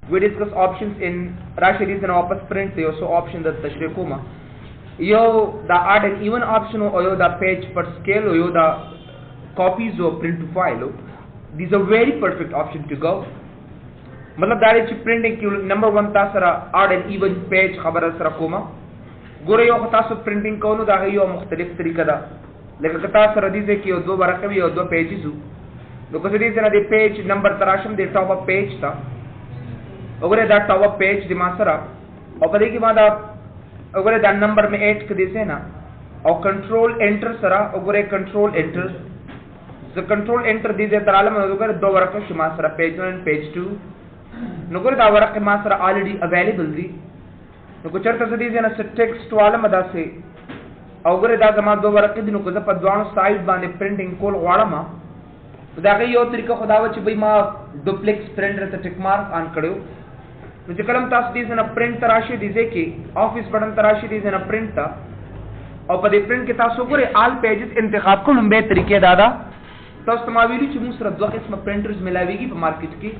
We discuss options in Rashidis and Opus print. They also option that Tashrikuma. Yo the odd and even option or yo the page per scale or yo the copies or print to file. These are very perfect option to go. मतलब दारे ची printing की number 1 Tasra odd and even page खबर असरा कोमा. गोरे यो खतासो printing कौनो दागे यो मुख्तलिफ तरीका दा. लेकिन खतासरा दीज़े की यो दो बरक़े भी यो दो pages हो. तो कुछ दीज़े ना दे page number तराशम दे top of page था. अगर दा top of page दिमासरा और पढ़े की बात आप अगर दा number में 8 कदी से ना और control enter सरा अगर control enter the control enter दीज़े तराले में अगर दो बरक़े शुमासरा page 1 and page 2 नौकर दा बरक़े मासरा already available दी नौकर चर्चा से दीज़े ना text वाला मदा से अगर दा जमा दो बरक़े दी नौकर ज़ब पद्वान side बांधे printing कोल वाला मा तो दागे यो तरीका खुदावत ची भाई माँ duplex print रहता tick mark आन करो तो कलम तास दीज़े ना print तराशी दीज़े की office बटन तराशी दीज़े ना print ता और पदे print के तासो करे all pages इंतखाब को लंबे तरीके दादा तो इस्तेमाली ची मुसरत दो किस्म printers मिलावेगी पर market की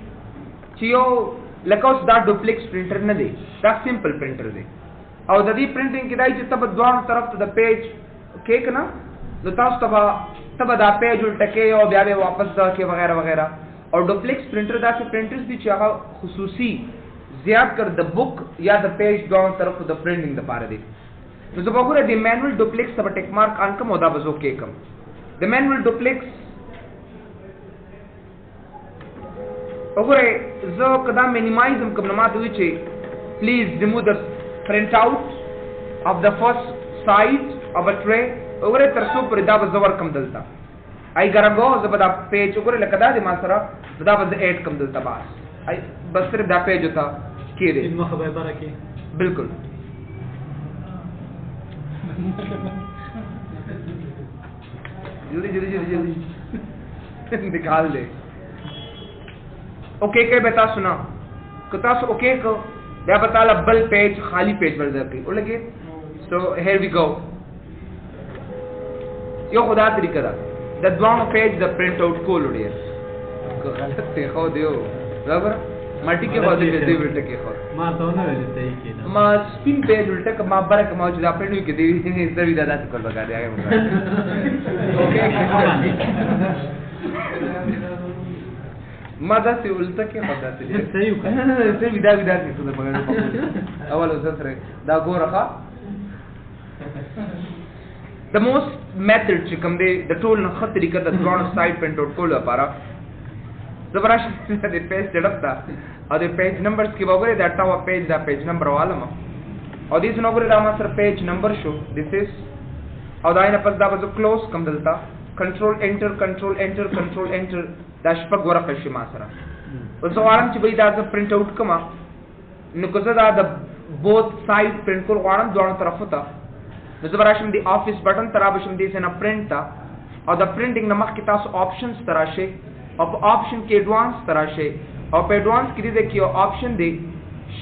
चियो लकोस दा duplex printer न दे दा simple printer दे और ददी printing की दाई जितना बद्वान तरफ तो द page केक ना तो तास तब दा page उल्टके और ब्यावे वापस दा के वगैरह वगैरह और duplex printer दा से printers भी चाहा खुसूसी ज़्यादा कर द book या द page दोनों तरफ द printing द पारे दे तो जब अगर द manual duplex तब टेक मार्क आनकम होता बजो के कम द manual duplex अगर जो कदा minimize हम कम नमात हुई चे please remove the printout of the first side of a tray अगर तरसो पर दा बजवर कम दलता आई गरगो जब दा page अगर लकदा दे मासरा दा बज 8 कम दलता बास आई बस सिर्फ दा page होता के दे इन मखबे बरके बिल्कुल जल्दी जल्दी जल्दी जल्दी निकाल दे ओके के बता सुना कता सो ओके को या बता ला बल पेज खाली पेज बल दे और लगे सो हियर वी गो यो खुदा तरीका दा द द्वान पेज द प्रिंट आउट को लोडियर को गलत ते खो दियो बराबर मल्टी के बाद दे उल्टे के खो मां तो ना लेते ही के मां स्पिन पेज उल्टे का मां बरक मौजूद अपने नु के दे इस तरह दादा से कर लगा दिया ओके मजा से उल्टा के पता से सही से विदा विदा से तो मगर अवल उसरे दा गो रखा the most method चिकम दे the tool न खत तरीका the drawn side print out को ला पारा जबरदस्त दे पेज जड़ता और दे पेज नंबर्स की वगैरह दैट टावर पेज दा पेज नंबर वाला में और दिस नौकरी दा master page number show this is और दाइन पस दा बजो क्लोज कम दलता कंट्रोल एंटर दाशपक वरक शिमासरा और सवारम ची भाई दा प्रिंट आउट कमा नुकसा दा द बोथ साइड प्रिंट को वारम दोनों तरफ होता नजबराशम दी ऑफिस बटन तराबशम दी से ना प्रिंट था और द प्रिंटिंग नमक की तास ऑप्शंस तराशे और ऑप्शन के एडवांस तराशे और एडवांस की दे की ऑप्शन दे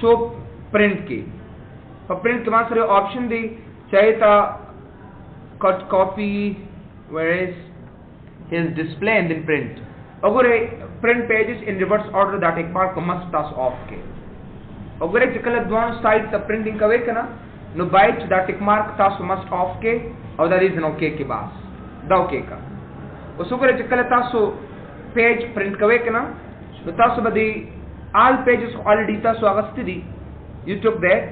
शो प्रिंट की और प्रिंट के मासरे ऑप्शन दे चाहे ता cut copy where is his display and then print अगर print pages in reverse order that एक बार को must task off के अगर एक चकल दोनों साइड तब printing कवे करना नो बाइट that एक mark task must off के और that is an okay के बास दा okay का उस अगर चकल तासो page print कवे करना नो तासो बदी all pages already Taso August the you took that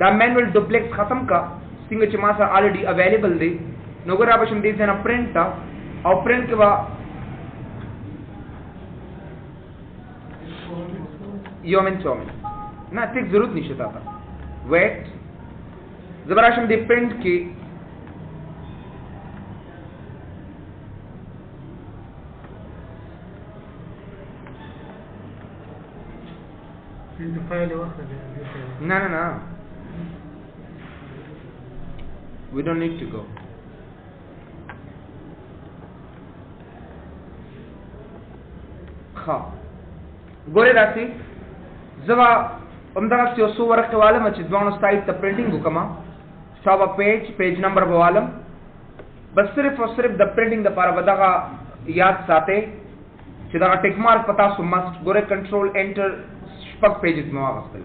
the manual duplex खत्म का सिंगल चमासा already available दे नौकर आप शम देते हैं ना प्रिंट था और प्रिंट के बाद योमिन चौमिन ना ठीक जरूरत नहीं शता था वेट जबराशम दे प्रिंट की ना we don't need to go गोरे राशि जवा उमदरा से सो वर्क के वाले मच दोनों साइड द प्रिंटिंग को कमा शावा पेज नंबर वालम बस सिर्फ और सिर्फ द प्रिंटिंग द पारा बदगा याद साथे چې دا ټیک مارک پتا سو مست ګوره کنټرول انټر شپږ پیجز مو واغستل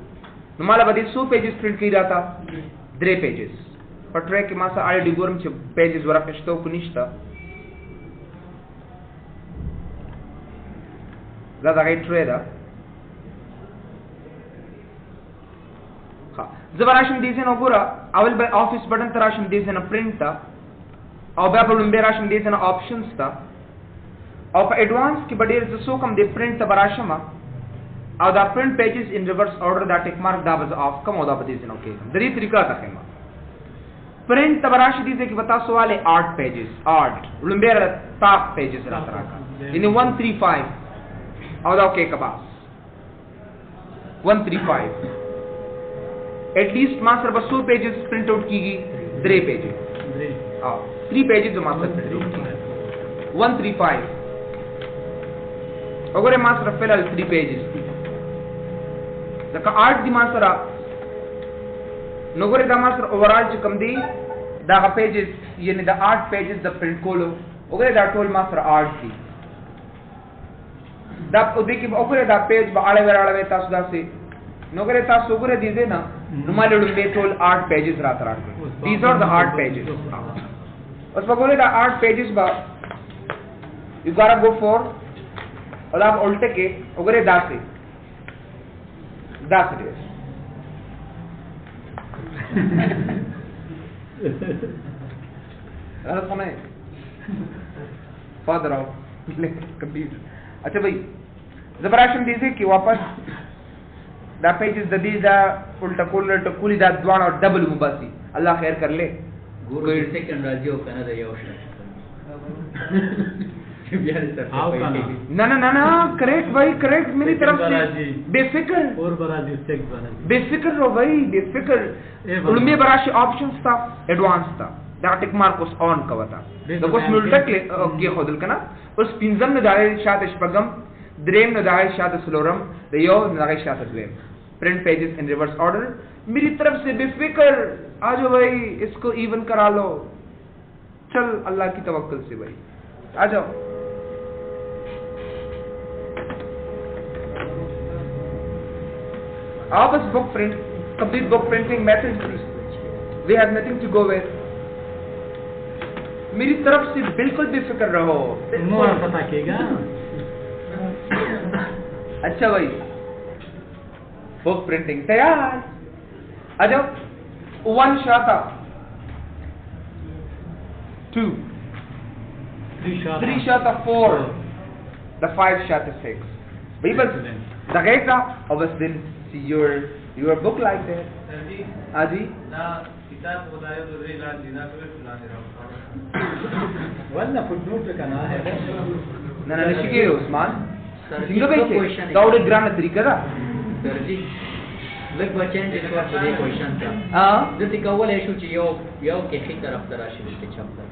نو مال به دې 100 پیجز پرنٹ کړی راته 3 پیجز په ټریک کې ما سره الریډي ګورم چې پیجز ورکشته او نشته دا غي ټری دا ها زبراشم دې نه وګوره اول به افیس بٹن تراشم دې نه پرنٹ تا او بیا په لومبه راشم دې نه آپشنز تا او په ایڈوانس کې بډیر ز سو کم دې پرنٹ ته براشم او دا پرنٹ پیجز ان ریورس آرډر دا ټیک مارک دا بز اف کم او دا بدې نه اوکې درې طریقہ ته خما پرنٹ تبراش دې کې بتا سواله 8 پیجز 8 لومبه تا پیجز راځه یعنی 135 او دا اوکې کباس 135 ایٹ لیسٹ ما سره 200 پیجز پرنٹ آؤٹ کیږي 3 پیجز 3 پیجز ما سره پرنٹ آؤٹ کیږي 135 وګوره ما سره فعل 3 پیجز ځکه 8 دی ما سره نو ګوره دا ما سره اوورال چې کم دی دا پیجز یعنی دا 8 پیجز د پرنٹ کولو وګوره دا ټول ما سره 8 دي دا په دې کې وګوره دا پیج به اړه تاسو داسې نو ګوره تاسو وګوره دي دې نه نو مالې ډېر ټول 8 پیجز راځي these are the 8 pages اوس وګوره دا 8 پیجز با you gotta go for और आप उल्टे के उगरे दासे गलत होना है फादर आओ कंप्यूटर अच्छा भाई जबराशम दीजिए कि वापस दा पेजेस द दी दा उल्टा कुली दा द्वान और डबल मुबासी अल्लाह खैर कर ले कोई सेकंड राज्य होता ना यो ना ना ना ना करेक्ट भाई करेक्ट मेरी तरफ से बेफिक्र और बराजी चेक बना बेफिक्र रहो भाई बेफिक्र उनमें बराशी ऑप्शंस था एडवांस था दा टिक मार्क उस ऑन का था तो कुछ मिलता के खोदल कना उस पिंजम ने दाए शाद शपगम द्रेम ने दाए शाद स्लोरम रियो ने दाए शाद द्रेम print pages in reverse order मेरी तरफ से बेफिक्र आ जाओ भाई इसको इवन करा लो चल अल्लाह की तवक्कुल से भाई आ जाओ Office book print, complete book printing method, we have nothing to go with. मेरी तरफ से बिल्कुल बेफिक्र रहो पता किएगा अच्छा भाई बुक प्रिंटिंग तैयार आ जाओ 1 शाता 2 3 शाता 4 the 5 शाता 6 भाई बस दगेगा और बस दिन see your book like that aji na kitab khodayo to re la dina to fulane raho वरना footnote kana hai na na shige Usman singo bhai daude grammar तरीका दा सर जी लग बचन जिसका ये क्वेश्चन था हां जति कवल इशू ची यो के खी तरफ तराशी के चैप्टर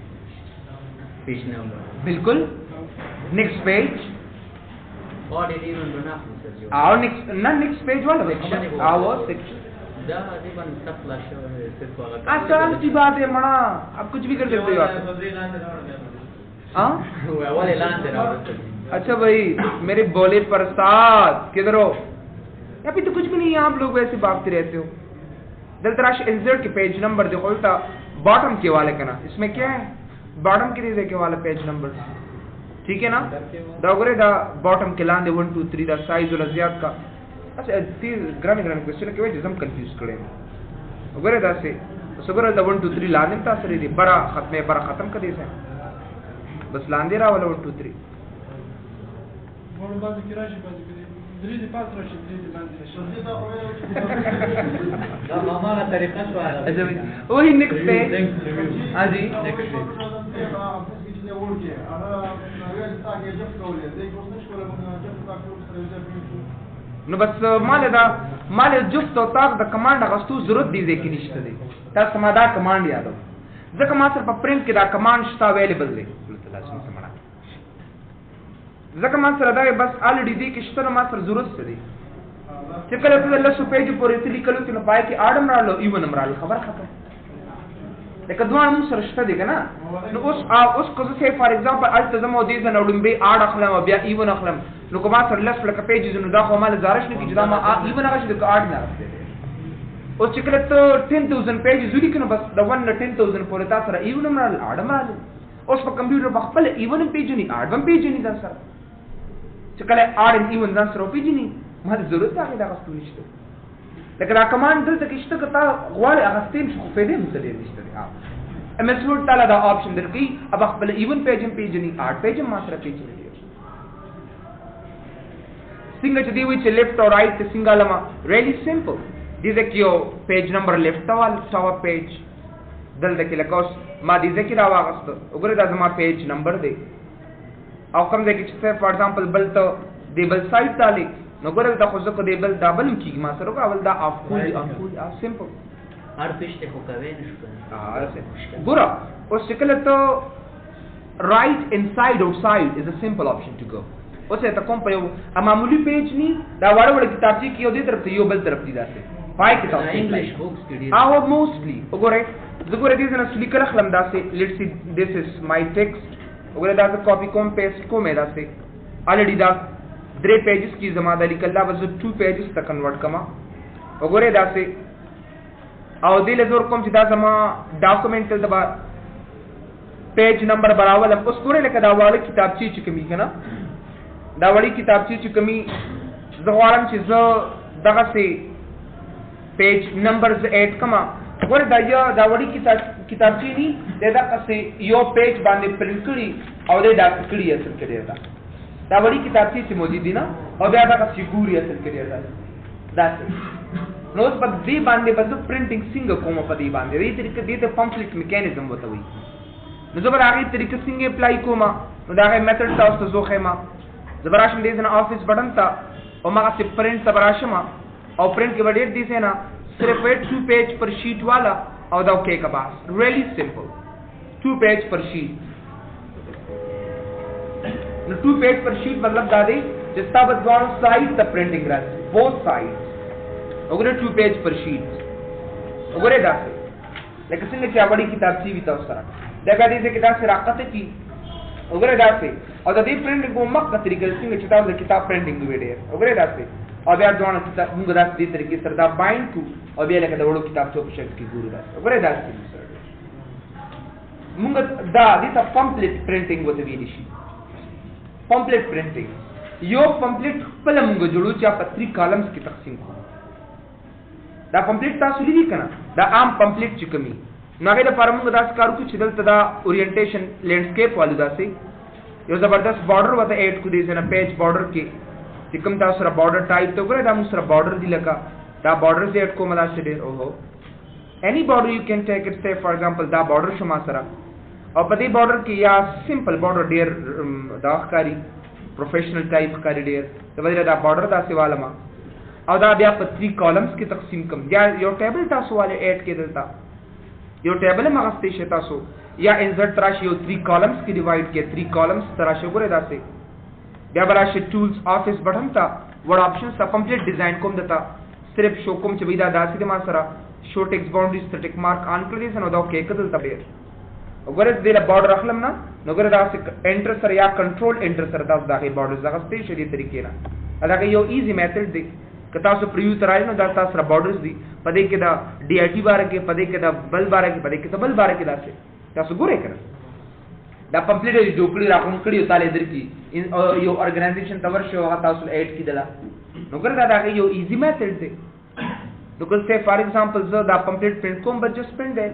पेज नंबर बिल्कुल नेक्स्ट पेज और ये इवन बना सर जी और नेक्स्ट पेज वाला आओ सेक्शन दा दीवन सफला शो सिर्फ वाला आसान सी बात है मना आप कुछ भी कर सकते हो आप हां वाले लान दे रहा अच्छा भाई मेरे बोले प्रसाद किधर हो अभी तो कुछ भी नहीं है आप लोग वैसे भागते रहते हो दलतराश इंसर्ट के पेज नंबर देखो उल्टा बॉटम के वाले का ना इसमें क्या है बॉटम के लिए के वाला पेज नंबर ठीक है ना दोगरे दा बॉटम के लांदे 1 2 3 दा साइज और ज्यादा का अच्छा ती ग्राम क्वेश्चन के वजह हम कंफ्यूज करे वगैरह दा से सगरा दा 1 2 3 लांदे ता सरी दी बड़ा खत्म कर दे से बस लांदे रा वाला 1 2 3 बोल बात की राशि बात की درې پاس راشي درې باندې شي دا हमारा तरीका तो है अच्छा वही नेक्स्ट पे हां जी नेक्स्ट نو بس مال جفت او تاک د کمانډ غستو ضرورت دی ځکه نشته دی تاسو ما دا کمانډ یادو ځکه ما سره په پرنٹ کې دا کمانډ شته اویلیبل دی لازم سمړه ځکه ما سره دا بس الریډي دی کې شته ما سره ضرورت څه دی چې کله په الله سو پیج پورې تلی کلو کې نو پای کې اډم رالو ایون امرال خبر خبر لکه دوه مو سره شته دي کنه نو اوس کو زه فار ایگزامپل التزم او دې نه وډم به اړ اخلم او بیا ایون اخلم نو کومه سره لس لکه پیجز نو دا خو مال زارش نه کیږي دا ما ایون هغه چې د اړ نه راځي اوس چې کله ته 10000 پیجز ولیک نو بس د 1 نه 10000 پورې تاسو سره ایون مرال اړ مرال اوس په کمپیوټر په خپل ایون پیج نه اړ هم پیج نه دا سره چې کله اړ ایون ځان سره پیج نه ما ضرورت هغه دا غوښتل نشته لکه دا کمانډ دلته کې شته کته غواړي هغه ستیم شو فائدې متلې نشته ام اس ورډ تعالی دا آپشن درکې اب خپل ایون پیج هم پیج نه اړ پیج هم ما سره پیج نه څنګه چې دی وی چې لیفت او رائټ څنګه لما ریلی سمپل دې ځکه یو پیج نمبر لیفت وال ټاپ پیج دلته کې لکوس ما دې ځکه را واغست وګوره دا زما پیج نمبر دی او کوم ځکه چې فار ایگزامپل بل ته دی بل سایت تعالی نو ګوره دا خو ځکه دی بل دا بل کیږي ما سره اول دا اف کول سمپل هر پښته خو کوي نشو ګوره اوس شکل ته رائټ انساید آوټساید از ا سمپل آپشن ټو گو اوس ته کوم په یو معمولی پیج ني دا وړ کتابچې کې یو دې طرف ته یو بل طرف دی داسې پای کتاب انګلیش بوکس کې او موستلی وګوره زګوره دې نه سلیکر خلم داسې لیټس سی دیس از مای ټیکسټ وګوره دا کاپی کوم پیسټ کوم داسې الریډي دا 3 پیجز کی زما د لیکل دا بس 2 پیجز ته کنورټ کما وګوره داسې او دې له زور کوم چې دا زما ډاکومېنټل دبا پیج نمبر براول اوس ګوره لکه دا واړه کتابچې چې کمی کنه دا وړي کتابچې چې کمی زه غواړم چې زه دغه سي پیج نمبرز ایڈ کما ګوره دا یو دا وړي کتابچې ني دا قصې یو پیج باندې پرنٹ کړي او دې دا کړي اصل کې دا وړي کتابچې چې موجود دي نه او بیا دا قصې ګوري اصل کې دا نو په دې باندې بس پرنټینګ څنګه کوم په دې باندې دې طریقې دې ته پمفلیټ میکانیزم وته وي نو زبر هغه طریقې څنګه اپلای کوم نو دا هغه میتھډ تاسو ته زوخه ما زبراشم دې نه افیس بٹن تا او ما چې پرنٹ زبراشم او پرنٹ کې وړې دې سه نه صرف 2 پیج پر شیٹ والا او دا اوکے کا باس ریلی سمپل 2 پیج پر شیٹ نو 2 پیج پر شیٹ مطلب دا دی چې تاسو دوه سایډ ته پرنټینګ راځي بوث سایډ وګوره 2 پیج پر شیٹ وګوره دا لکه څنګه چې اړې کتابچې وي تاسو سره دا غاډي چې کتاب سره راکته کی وګوره دا او د دې پرنټینګ کوم مخکې طریقې څنګه چې تاسو د کتاب پرنټینګ ویډیو وګوره دا او بیا دوه کتاب موږ دا دې طریقې سره دا بایند کو او بیا لکه دا وړو کتاب څو په شکل کې ګورو دا وګوره دا موږ دا دې ته کمپلیټ پرنټینګ وته ویل شي کمپلیټ پرنټینګ یو کمپلیټ خپل موږ جوړو چې په 3 کالمز کې تقسیم کوو دا کمپلیټ تاسو لري کنه دا عام کمپلیټ چې کمی نو هغه د فارمونګ داس کار کو چې دلته دا اورینټیشن لینډسکیپ والو داسې یو زبردست بارډر وته اډ کو دي نه پیج بارډر کې چې کوم تاسو سره بارډر ټایپ ته وګورئ دا موږ سره بارډر دی لکه دا بارډر زه اډ کوم دا څه دی اوهو any border you can take it say for example دا بارډر شما سره او په دې بارډر کې یا سمپل بارډر ډیر دا ښکاری پروفیشنل ټایپ ښکاری ډیر دا بدله دا بارډر داسې والما او دا بیا په 3 کالمز کې تقسیم کوم یا یو ټیبل تاسو والے اډ کې دلته یو ټیبل مغسته شي تاسو یا انسرټ تراشي یو 3 کالمز کې ډیوایډ کې 3 کالمز تراشي ګوره داسې بیا براشي ټولز افیس بٹن تا ورډ آپشن سب کمپلیټ ډیزاین کوم دتا صرف شو کوم چې ودا داسې د ما سره شو ټیکس باونډریز ته ټیک مارک ان کړی سن دا کې کدل تبیر وګوره دې له بارډر اخلم نه نو ګوره دا انټر سره یا کنټرول انټر سره دا دغه بارډر زغستې شې دې طریقې نه دا یو ایزی میتھډ دی که تاسو پریو ترای نو دا تاسو سره بارډرز دي پدې کې دا ډي آی ټي بار کې پدې کې دا بل بار کې پدې کې بل بار کې داسې تاسو ګورئ کړه دا کمپلیټ جوړکړي راکوم کړي تعالی درکې یو ارګنایزیشن تور شو هغه تاسو اډ کی دلا نو ګره دا یو ایزی میتھډ دی نو که فار ایگزامپل زه دا کمپلیټ پرنٹ کوم بس جس پرنٹ دی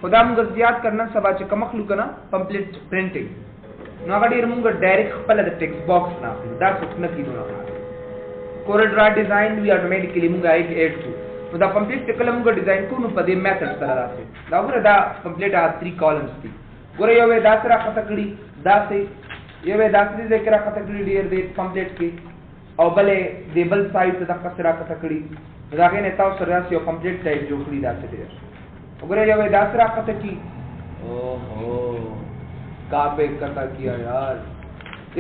خدا موږ زیات کرنا سبا چې کم خلو کنه کمپلیټ پرنټینګ نو هغه ډیر موږ ډایرکټ خپل د ټیکسټ باکس نه دا څه نه کیدو نه کورل ډرا ډیزاین وی اتوماتیکلی موږ اډ کو نو دا کمپلیټ کله موږ ډیزاین کو نو په دې میتھډ سره راځي دا ګوره دا کمپلیټ 3 کالمز دي ګوره یو دا سره خطه کړی دا سه یو دا سره ذکر خطه کړی ډیر دې کمپلیټ کې او بلې دی بل سایت ته د کسره خطه کړی دا غي نه تاسو سره یو کمپلیټ ټایپ جوړ کړی دا څه دی وګوره یو دا سره خطه کی اوهو کاپه کتا کیا یار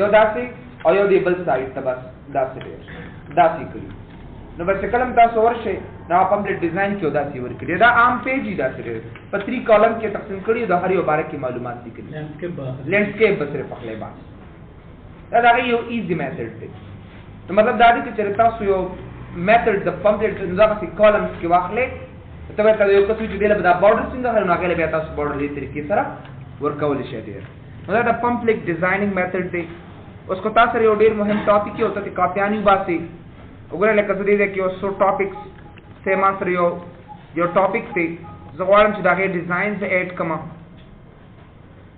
یو داسې او یو دی بل سایت ته بس داسې دی داسې کړی نو بس کلم تاسو ورشه نو پمفلیټ ډیزاین کې ودا سی ورکړي دا عام پیج دی دا سره په 3 کالم کې تقسیم کړی د هر یو باره کې معلومات لیکلي لینډسکیپ بسره په خپل باندې دا یو ایزی میثډ دی نو مطلب دا دی چې تاسو یو میثډ د پمفلیټ د ځکه کالمز کې واخلې ته ورته یو څه چې دی دا بارډر څنګه هر نو هغه بیا تاسو بارډر دې طریقې سره ورکول شي دی نو دا د پمفلیټ ډیزاینینګ میثډ دی اوس کو تاسو یو ډیر مهم ټاپک یو ته کاپیانی باسي وګورئ لکه څه دی کې اوس ټاپکس سه ما سره یو ټاپک دی زه غواړم چې دا غي ډیزاینز اډ کما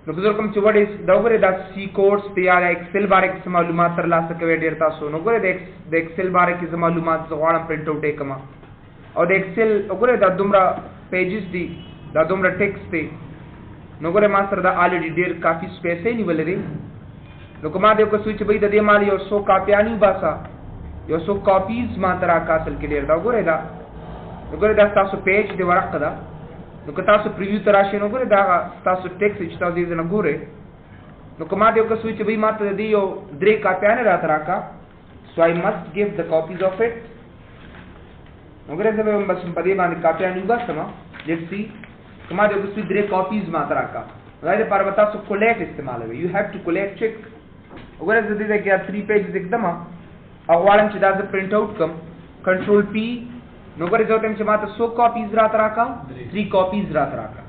نو بزرګ کوم چې وړي دا وګورئ دا سی کوډز دی یا ایکسل باره کې معلومات ترلاسه کوي ډیر تاسو نو وګورئ د ایکسل باره کې معلومات زه غواړم پرینټ اوټ کما او د ایکسل وګورئ دا دومره پیجز دي دا دومره ټیکست دی نو وګورئ ما سره دا الریډي ډیر کافي سپیس یې نیولې دی نو کومه دې کو سوچ به د دې مال یو 100 کاپیانی باسا یو 100 کاپیز ما تر اکاسل کې ډیر دا وګورئ دا تاسو پیج دی ورقه دا نو که تاسو پریویو تراشي نو وګورئ دا تاسو ټیکس چې تاسو دې نه ګورئ نو کومه دې کو سوچ به ما ته دې یو 3 کاپیانی را تراکا سو آی مست गिव د کاپیز اف اٹ نو وګورئ زه به بس په دې باندې کاپیانی باسم لیټس سی کومه دې کو سوچ 3 کاپیز ما تراکا دا دې پر وتا سو کولیکټ استعمالوي یو هاف ټو کولیکټ چیک وګورئ زه دې کې 3 پیجز एकदम او غواړم چې دا زه پرینټ اوټ کم کنټرول پی نو وګورئ زه تم چې ماته 100 کاپیز را تراکا 3 کاپیز را تراکا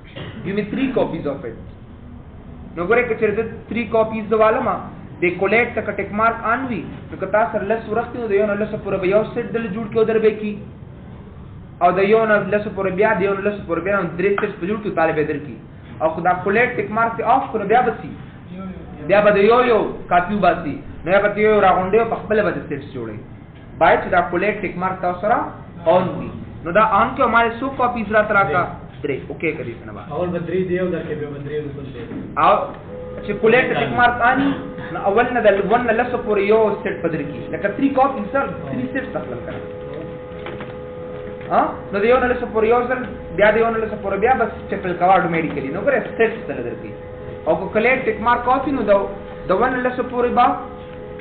give me 3 copies of it نو وګورئ چې 3 کاپیز دوالما د کولیکټ تک ټیک مارک انوي نو که تاسو لس ورختي نو یو نه لس پورې به یو سیټ دل جوړ کېو دربې کی او د یو نه لس پورې بیا د یو نه لس پورې بیا درې سیټ په جوړ کېو طالب در کی او خدا کولیکټ ټیک مارک اف کړو بیا بسی بیا به یو کاپیو باسي نو یا به یو راغونډه په خپل به سیټ جوړي باید چې دا کولیکټ ټیک مارک تاسو سره اون وي نو دا اون کې ہمارے 100 کاپیز را تراکا درې اوکے کړی څنګه با اول بدري دی او درکې به بدري رسول دی او چې کولیکټ ټیک مارک اني نو اول نه د ون لس پورې یو سیټ پدر کی لکه 3 کاپیز سر 3 سیټ تخلل کړه نو د یو نه لس پورې یو سر بیا د یو نه لس پورې بیا بس چپل کا اټومیټیکلی نو ګره سیټ تل درکې او کو کلیکټ ټیک مارک کافي نو د ون لس پورې با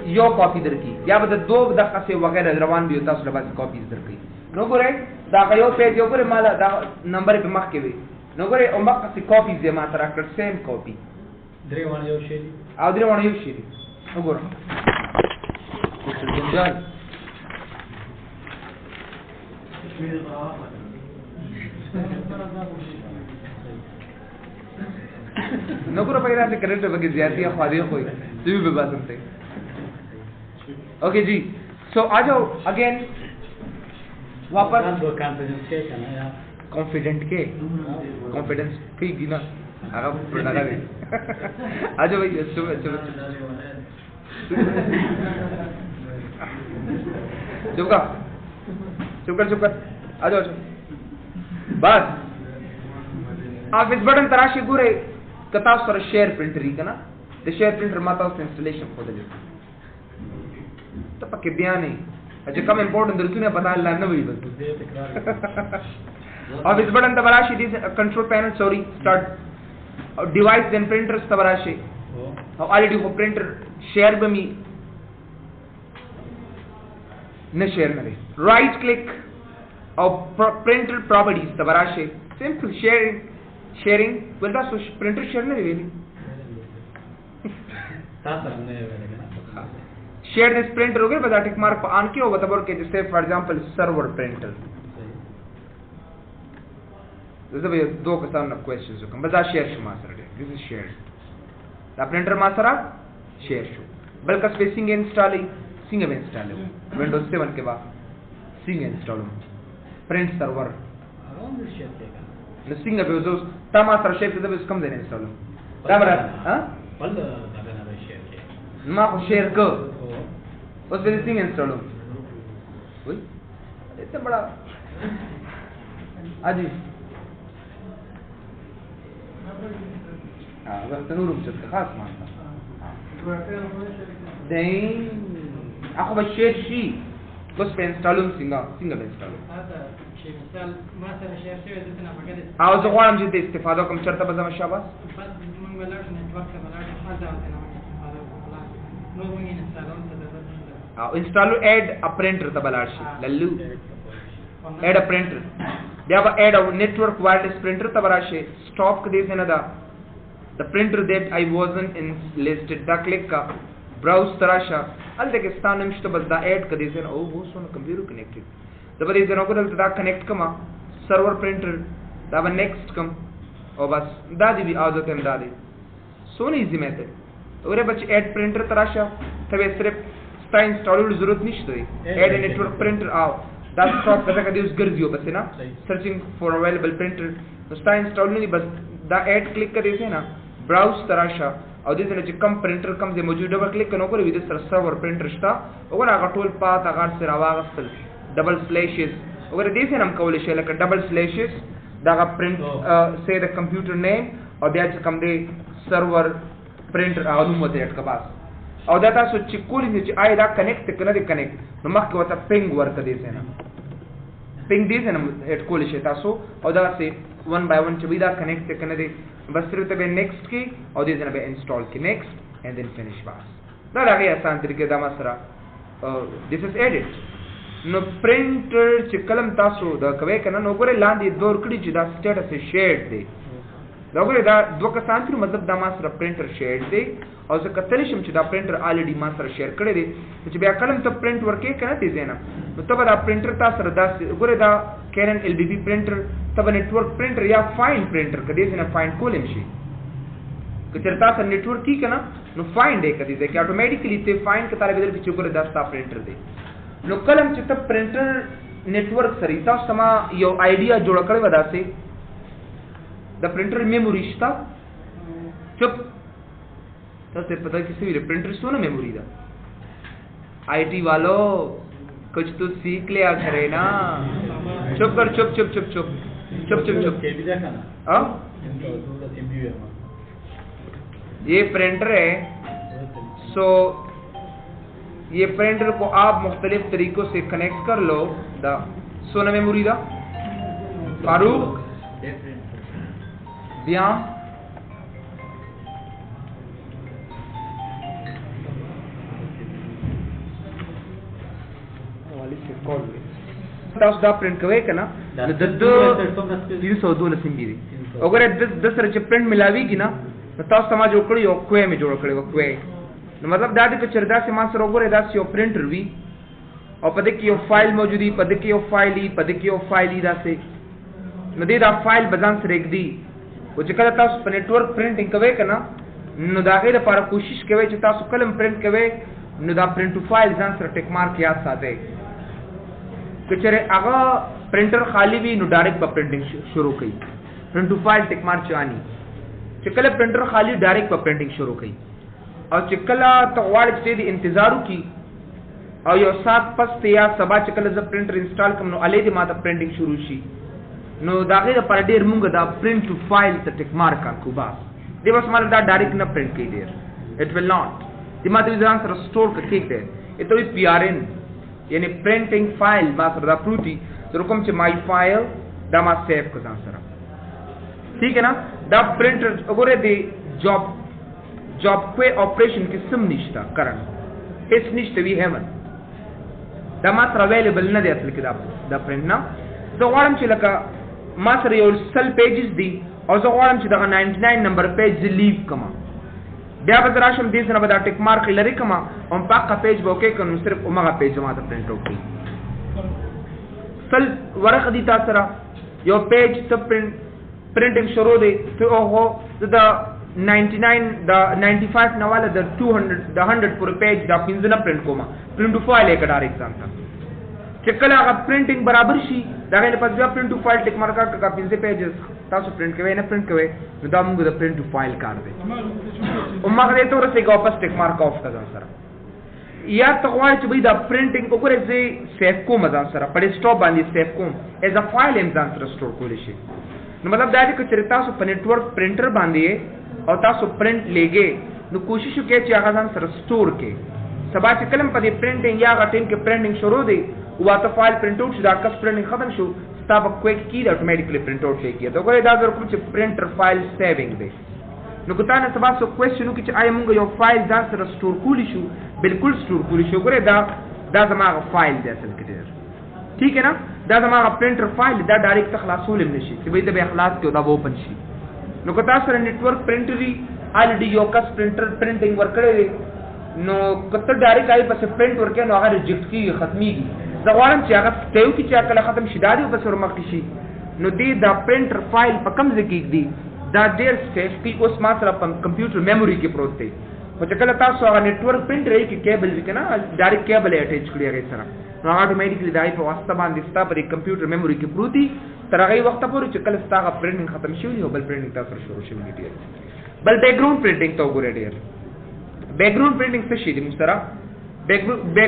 یو کاپی درکې یا به د دو دغه څه وغیرہ روان دی تاسو له باندې کاپیز درکې نو ګره دا یو پیج یو ګره مال دا نمبر په مخ کې وي نو ګره او مخ څه کاپیز یې ما تر کړ سیم کاپی درې وانه یو شی او درې وانه یو شی نو ګره جنجال نو ګره پیدا څه کړل ته بګی زیاتی خو دې خو دوی به باسم ته اوکے جی سو آ جاؤ اگین واپس کانفیڈنس کے کنا یا کانفیڈنٹ کے کانفیڈنس کی گنا هغه پر لگا دی آ جاؤ بھائی چپ کر آ جاؤ بس آپ اس بٹن تراشی ګورئ کتا سره شیر پرنټر یې کنه د شیر پرنټر ماته اوس انسټالیشن خو دلته ته پکې بیا نه چې کوم امپورټنت درته پتا الله نه وي بس अब इस बटन तबराशी this control panel sorry start device then printers तबराशी और ऑलरेडी वो प्रिंटर शेयर बमी न शेयर करे राइट क्लिक और प्रिंटर प्रॉपर्टीज तबराशी सिंपल शेयरिंग बोलता सो प्रिंटर शेयर नहीं वेली तातर ने वेले शेयर दिस प्रिंटर हो गया बता टिक मार्क ऑन किया होगा तब और के जैसे फॉर एग्जांपल सर्वर प्रिंटर जैसे भैया दो के सामने क्वेश्चंस हो बता share show master this is share the printer master share show बल्कि spacing install sing install Windows 7 के बाद sing install print server around share देगा न सिंग पे जो तमा सर शेयर के कम देने इंस्टॉल तमरा हां पल दादा ना शेयर के ما خو शेयर को उस पे सिंग इंस्टॉल हो वही इतना बड़ा अजी हाँ अगर तनूर चल के खास मानता दें आखो बस शेयर शी बस पे इंस्टॉल सिंगा पे इंस्टॉल هذا شيء مثال ما سر شير شيء زدنا فقط عاوز غوانم جدي استفاده كم شرطه بزم شاباس بس من بلاش نتورك بلاش هذا نو مين استعلام install add a printer tabalashi lallu add a printer bia add a network wireless printer tabarashi stop kade senada the printer that I wasn't in listed da click ka browse tarasha al deke stanam shtabal da add kade sen oh wo so computer connected da bade sen ko da connect kama server printer da next kam oh bas da di bi aado tem da di so easy method ore bach add printer tarasha तबे सिर्फ स्टा इंस्टॉल जरूरत नहीं है add network printer आओ that stop कदा कदी उस गर्जियो बस है ना सर्चिंग फॉर अवेलेबल प्रिंटर तो स्टा इंस्टॉल नहीं बस दा ऐड क्लिक कर देसे ना ब्राउज तराशा और देसे ना कम प्रिंटर कम जे मौजूद डबल क्लिक कनो करे विद सर्वर प्रिंटर स्टा ओगर आगा टोल पाथ आगा से रावागस्तल डबल स्लैशेस ओगर देसे ना हम कवले शेला का डबल स्लैशेस दागा प्रिंट से द कंप्यूटर नेम और ब्याज कम दे सर्वर प्रिंटर अनुमति अट का पास او دا تاسو چې کولې چې آی دا کنیکټ کنه دی کنیکټ نو مخکې وته پینګ ورته دی نه پینګ دی نه هټ کولې شي تاسو او دا سي 1 by 1 چې وی دا کنیکټ کنه دی بس تر ته به نیکسټ کی او دې نه به انسټال کی نیکسټ اند دین فینیش بس دا راغی آسان طریقې دا مسره this is edit نو پرینټر چې کلم تاسو دا کوي کنه نو ګوره لاندې دور کړی چې دا سټیټس شیډ دی دا ګوره دا دوه کسان چې مطلب دا ما سره پرینټر شیډ دی او زه کتلی شم چې دا پرینټر الریډي ما سره شیر کړی دی چې بیا کلم ته پرینټ ورکې کنه دی زینا نو تبه دا پرینټر تاسو سره دا ګوره دا کینن ال بی بی پرینټر تبه نتورک پرینټر یا فاین پرینټر کدی زینا فاین کولم شي کچر تاسو نتورک کی کنه نو فاین دی کدی ځکه اتوماتیکلی ته فاین کتاره بدل چې ګوره دا ستا پرینټر دی نو کلم چې ته پرینټر نتورک سره تاسو ما یو آیډیا جوړ کړی ودا سي دا پرینټر میموري شتا چپ تاسو پتہ کسی بھی پرنٹر سونا میموری دا آئی ٹی والو کچھ تو سیکھ لیا کرے نا چپ کر چپ چپ چپ چپ چپ چپ چپ یہ پرنٹر ہے سو یہ پرنٹر کو آپ مختلف طریقوں سے کنیکٹ کر لو دا سونا میموری دا فاروق بیان تاسو دا پرنٹ کوي کنه د 302 سیمبي دي وګوره د سره چې پرنٹ ملاويږي نه تاسو سما جوړ کړی یو کوې می جوړ کړی کوې نو مطلب دا د چردا سي ما سره وګوره دا یو پرنټر وی او پدې کې یو فایل موجودي پدې کې یو فایل ای پدې کې یو فایل ای دا سي نو دې دا فایل بدن سره یک دی او چې کله تاسو په نتورک پرنټینګ کوي کنه نو دا غیر لپاره کوشش کوي چې تاسو کلم پرنٹ کوي نو دا پرنٹ فایل ځان سره ټیک مارک یاد ساتئ کچره هغه پرنټر خالی وی نو ډایرکټ په پرنټینګ شروع کړي پرنٹ فایل ټیک مارک چانی چې کله پرنټر خالی ډایرکټ په پرنټینګ شروع کړي او چې کله ته غواړې چې دې انتظار وکړي او یو سات پس ته یا سبا چې کله ز پرنټر انسټال کوم نو الې دې ماته پرنټینګ شروع شي نو دا غیر پر ډیر مونږ دا پرنٹ فایل ته ټیک مارک کو بس دې بس مال دا ډایرکټ نه پرنٹ کړي ډیر اټ ویل ناٹ دې ماته ځان سره سٹور کړي دې ته وی پی آر ان یعنی پرنٹنگ فائل ما سره دا پروتي ترکم چې مای فایل دا ما سیو کو ځان سره ٹھیک ہے نا دا پرنٹر وګوره دی جاب کوئی آپریشن کې سم نشتا کرن هیڅ نشته وی هیون دا ما سره اویلیبل نه دی اصل کې دا پرنٹ نه زه غواړم چې لکه ما سره یو سل پیجز دی او زه غواړم چې دا 99 نمبر پیج لیو کما بیا به راشم دې سره به دا ټیک مارک لري کما او پاکه پیج به وکې کنو صرف اومغه پیج ما ته پرنٹ وکړي سل ورق دي تاسو سره یو پیج ته پرنټینګ شروع دی ته اوه دا 99 دا 95 نواله د 200 د 100 پر پیج دا پینځه نه پرنٹ کوما پرنٹ فایل یې کډار ایگزام ته چې کله هغه پرنټینګ برابر شي دا غیر په ځا پرنٹ فایل ټیک مارک کا پینځه پیجز تاسو پرنٹ کوي نه پرنٹ کوي نو دا موږ د پرنٹ فایل کار دی او مګر ته ورته واپس ټیک مارک آف کړه سره یا تغواړي چې دا پرنټینګ وګورئ چې سیف کوم ځان سره په ډیسکټاپ باندې سیف کوم ایز ا فایل هم ځان سره سٹور کولی شي نو مطلب دا دی چې تاسو په نتورک پرنټر باندې او تاسو پرنٹ لګي نو کوشش وکړئ چې هغه ځان سره سٹور کړئ سبا چې کلم په دې پرنټینګ یا هغه ټیم کې پرنټینګ شروع دی واته فایل پرنٹ آؤٹ شو دا کس پرنټینګ ختم شو تاسو کویک کی دا اتوماتیکلی پرنٹ آؤٹ کیږي دا ګورئ دا کوم چې پرنټر فایل سیوینګ دی نو کته نه سبا سو کوېسچن وکړي چې آیا موږ یو فایل ځان سره سٹور کولی شو بالکل سٹور کولی شو ګوره دا زما فایل دی اصل کې ډیر ٹھیک ہے نا دا زما پرنټر فایل دا ډایرکټ خلاصول نشي چې به د اخلاص کې دا اوپن شي نو که تاسو سره نتورک پرنټري الډي یو کس پرنټر پرنټینګ ورکړي نو کته ډایرکټ آی پس پرنټ ورکړي نو هغه ریجیکټ کیږي ختميږي زه غواړم چې هغه تیو کې چې کله ختم شي دا دی بس ورمخ شي نو دې دا پرنټر فایل په کوم ځای کې دی دا ډیر سپیس کې اوس ما سره په کمپیوټر میموري کې پروت دی خو چې کله تاسو هغه نتورک پرنټر کې کیبل وکنه ډایرکټ کیبل اٹیچ کړی هغه سره نو اتوماتیکلی دای په واسطه باندې ستا پر کمپیوټر میموري کې پروتي تر هغه وخت پورې چې کله ستا پرنټینګ ختم شي او بل پرنټینګ تاسو شروع شي دی بل بیک ګراوند پرنټینګ ته وګورئ ډیر بیک ګراوند پرنټینګ څه شي دی مسترا بیک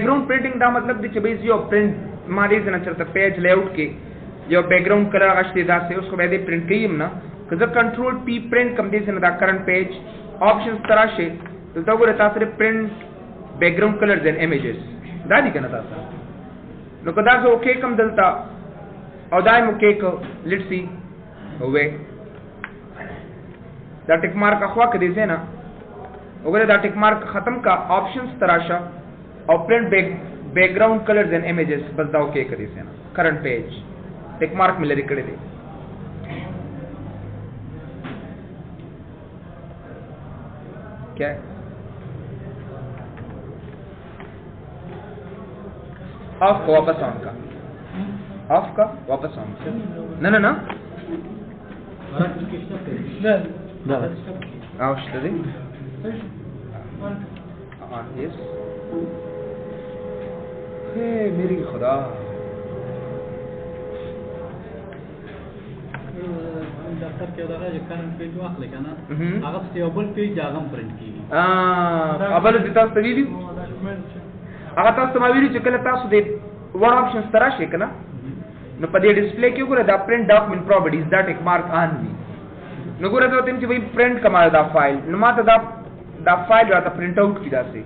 ګراوند پرنټینګ دا مطلب دی چې به یو پرنټ ما دې نه چرته پیج لیاوټ کې یو بیک ګراوند کلر غشتي دا سه اوس خو به دې پرنټ کیم نه که زه کنټرول پی پرنټ کم دې نه دا کرنٹ پیج آپشنز تراشه دلته وګورئ تاسو پرنټ بیک ګراوند کلرز اینڈ امیجز دا دي کنه تاسو نو کدا زه اوکے کم دلتا او دایم اوکے کو لیټس سی اوې دا ټیک مارک اخوا کدي زینا وګوره دا ټیک مارک ختم کا آپشنز تراشه او پرنٹ بیک ګراوند کلرز اینڈ امیجز بس دا اوکے کدي زینا کرنٹ پیج ټیک مارک ملي کړی دی کیا ऑफ का वापस ऑन का ऑफ का वापस ऑन ना ना ना आवश्यक ऑन यस हे मेरी खुदा دفتر کې دا چې کرنٹ پیج واخلې کنه هغه ستیبل پیج هغه پرنٹ کیږي ابل د تاسو ویډیو هغه تاسو ما ویډیو چې کله تاسو د ور آپشن سره شي کنه نو په دې ډسپلی کې وګوره دا پرنٹ ډاکومنٹ پراپرټیز دا ټیک مارک آن وي نو ګوره ته تم چې وی پرنٹ کمال دا فایل نو ماته دا فایل راته پرنٹ آوټ کی داسې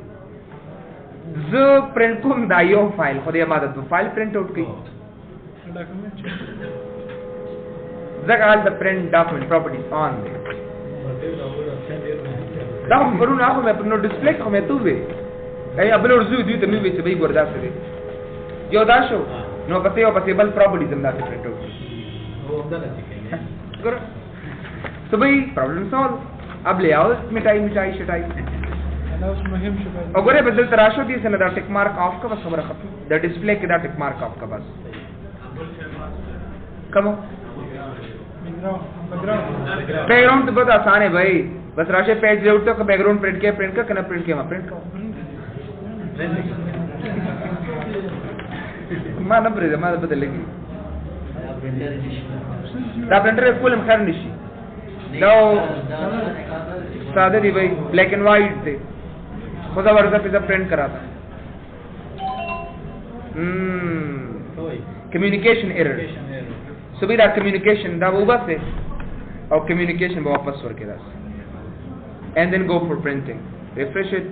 زه پرنٹ کوم دا یو فایل خو دې ماته د فایل پرنٹ آوټ کی ځکه حال د پرنٹ ډاکومنٹ پراپرټیز آن دی دا پرونه هغه په نو ډسپلی کې مې ته وې ای ابل ورزو دي ته مې چې به ګوردا سره یو دا شو نو پته یو پته بل پراپرټیز هم دا پرنٹ آوټ او دا لته ګور تو بھئی پرابلم سالو اب لے آؤ مٹائی شٹائی اور بدل تراشو دی سے دا ٹک مارک آف کا بس خبر ختم دا ڈسپلے کے دا ٹک مارک آف کا بس کمو بیک گراؤنڈ تو بہت آسان ہے بھائی بس راشے پیج لے اٹھو کہ بیک گراؤنڈ پرنٹ کیا کنا پرنٹ کیا پرنٹ کا ما نبرے ما بدل لگی دا پرنٹر کول خیر نشي دا ساده دی بھائی بلیک اینڈ وائٹ تھے خدا ورزہ پہ پرنٹ کرا تھا کمیونیکیشن ایرر سو بھی دا کمیونیکیشن دا وہ بس ہے اور کمیونیکیشن واپس ور کے داس اینڈ دین گو فار پرنٹنگ ریفریش اٹ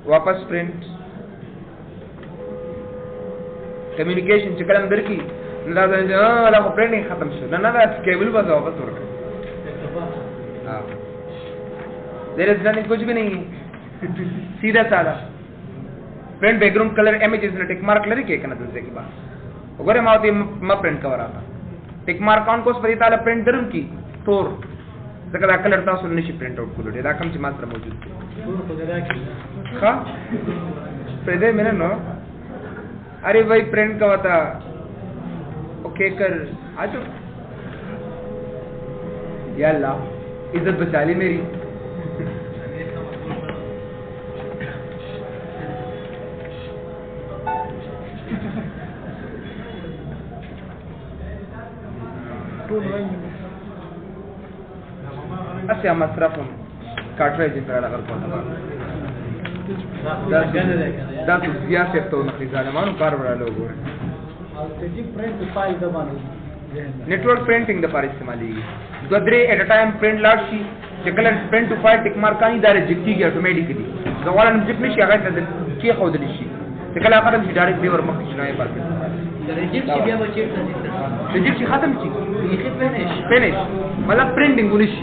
واپس پرنٹ کمیونیکیشن چې کلم درکی دا دا پرنټینګ ختم شو نه دا کیبل بس واپس ورکړه हाँ देयर इज नथिंग कुछ भी नहीं है सीधा साधा प्रिंट बैकग्राउंड कलर इमेजेस ने टिक मार्क लरी के कना दसे की बात वगैरह मावती म प्रिंट कवर आता टिक मार्क ऑन कोस परिताला प्रिंट दरम की तोर जका कलर ता सुन निशी प्रिंट आउट कुलो दा कम ची मात्र मौजूद हां पेदे मैंने नो अरे भाई प्रिंट का होता ओके कर आज या अल्लाह इज्जत बचा ली मेरी अस्या मसरफम कार्ट्रेज पर अगर कोना دا زیات ته نو ځانمانو کار وړا لوګو ته پرنٹ فایل د باندې नेटवर्क प्रिंटिंग د پاره استعمالي دوه एट ا ټایم پرنٹ لاړ شي چې کله پرنٹ ټو فایل ټیک مارک کانی دار جکتیږي اتوماتیکلی زوالن جک نشي هغه ته کې خو دلی شي چې کله هغه د ډایرکټ ور مخ شنای پاتې ریجیکټ بیا به چیرته ریجیکټ ختم شي یې فینیش مطلب پرنټینګ ونشي